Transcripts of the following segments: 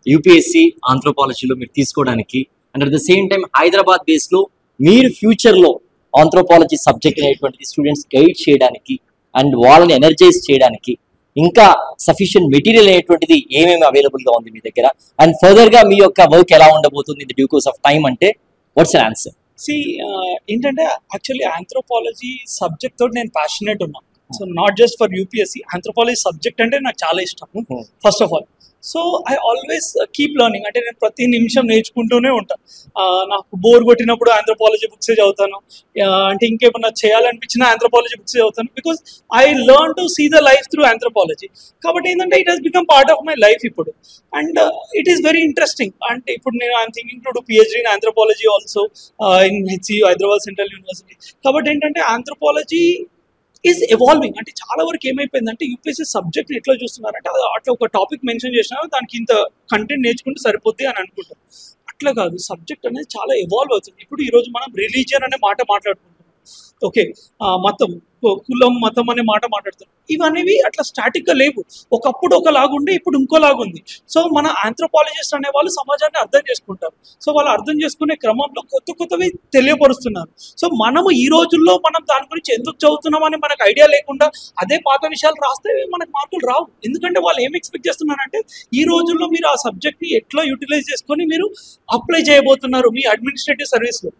UPSC ఆంథ్రోపాలజీలో మీరు తీసుకోవడానికి and at the same time Hyderabad బేస్లో మీరు ఫ్యూచర్లో ఆంథ్రోపాలజీ సబ్జెక్ట్ అనేటువంటిది స్టూడెంట్స్ గైడ్ చేయడానికి అండ్ వాళ్ళని ఎనర్జైజ్ చేయడానికి ఇంకా సఫిషియెంట్ మెటీరియల్ అనేటువంటిది ఏమేమి అవైలబుల్గా ఉంది మీ దగ్గర అండ్ ఫర్దర్గా మీ యొక్క వర్క్ ఎలా ఉండబోతుంది in the due course of time అంటే వాట్స్ యర్ ఆన్సర్? ఏంటంటే యాక్చువల్లీ ఆంథ్రోపాలజీ సబ్జెక్ట్ తోటి నేను ప్యాషనేట్ ఉన్నాను. So not just for UPSC, anthropology subject అంటే నాకు చాలా ఇష్టం first of all. So I always keep learning, అంటే నేను ప్రతి నిమిషం నేర్చుకుంటూనే ఉంటాను. నాకు బోర్ కొట్టినప్పుడు ఆంథ్రోపాలజీ బుక్సే చదువుతాను, అంటే ఇంకేమన్నా చేయాలనిపించిన ఆంథ్రోపాలజీ బుక్స్ చదువుతాను, because I learn to see the life through anthropology. కాబట్టి ఏంటంటే it has become part of my life ఇప్పుడు, and it is very interesting. అంటే ఇప్పుడు నేను I'm thinking to do PhD in anthropology also in HCU, Hyderabad central university. కాబట్టి ఏంటంటే anthropology is evolving. అంటే చాలా వరకు ఏమైపోయిందంటే యూపీఎస్సీ సబ్జెక్ట్ ఎట్లా చూస్తున్నారంటే అట్లా ఒక టాపిక్ మెన్షన్ చేసినా దానికి ఇంత కంటెంట్ నేర్చుకుంటే సరిపోద్ది అని అనుకుంటాం. అట్లా కాదు, సబ్జెక్ట్ అనేది చాలా ఎవాల్వ్ అవుతుంది. ఇప్పుడు ఈరోజు మనం రిలీజియన్ అనే మాట మాట్లాడుకుంటున్నాం, ఓకే, మతం, కులం, మతం అనే మాట మాట్లాడుతున్నాం. ఇవనేవి అట్లా స్టాటిక్గా లేవు. ఒకప్పుడు ఒకలాగుండే, ఇప్పుడు ఇంకోలాగుంది. సో మన ఆంథ్రోపాలజిస్ట్ అనే వాళ్ళు సమాజాన్ని అర్థం చేసుకుంటారు. సో వాళ్ళు అర్థం చేసుకునే క్రమంలో కొత్త కొత్తవి తెలియపరుస్తున్నారు. సో మనము ఈ రోజుల్లో మనం దాని గురించి ఎందుకు చదువుతున్నామని మనకు ఐడియా లేకుండా అదే పాత విషయాలు రాస్తే మనకు మార్కులు రావు. ఎందుకంటే వాళ్ళు ఏం ఎక్స్పెక్ట్ చేస్తున్నారంటే ఈ రోజుల్లో మీరు ఆ సబ్జెక్ట్ని ఎట్లా యూటిలైజ్ చేసుకొని మీరు అప్లై చేయబోతున్నారు మీ అడ్మినిస్ట్రేటివ్ సర్వీస్లో,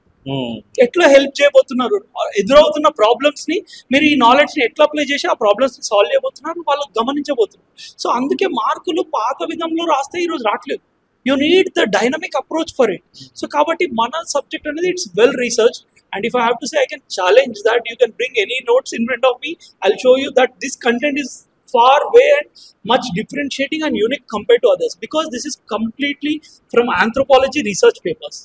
ఎట్లా హెల్ప్ చేయబోతున్నారు, ఎదురవుతున్న ప్రాబ్లమ్స్ ని మీరు ఈ నాలెడ్జ్ ని ఎట్లా అప్లై చేసి ఆ ప్రాబ్లమ్స్ ని సాల్వ్ చేయబోతున్నారు వాళ్ళు గమనించబోతున్నారు. సో అందుకే మార్కులు పాత విధంలో రాస్తే ఈరోజు రావట్లేదు. You need the dynamic approach for it. So కాబట్టి మన సబ్జెక్ట్ అనేది it's well research, and if I have to say, I can challenge that you can bring any notes in front of me, I'll show you that this content is far way and much differentiating and unique compared to others, because this is completely from anthropology research papers.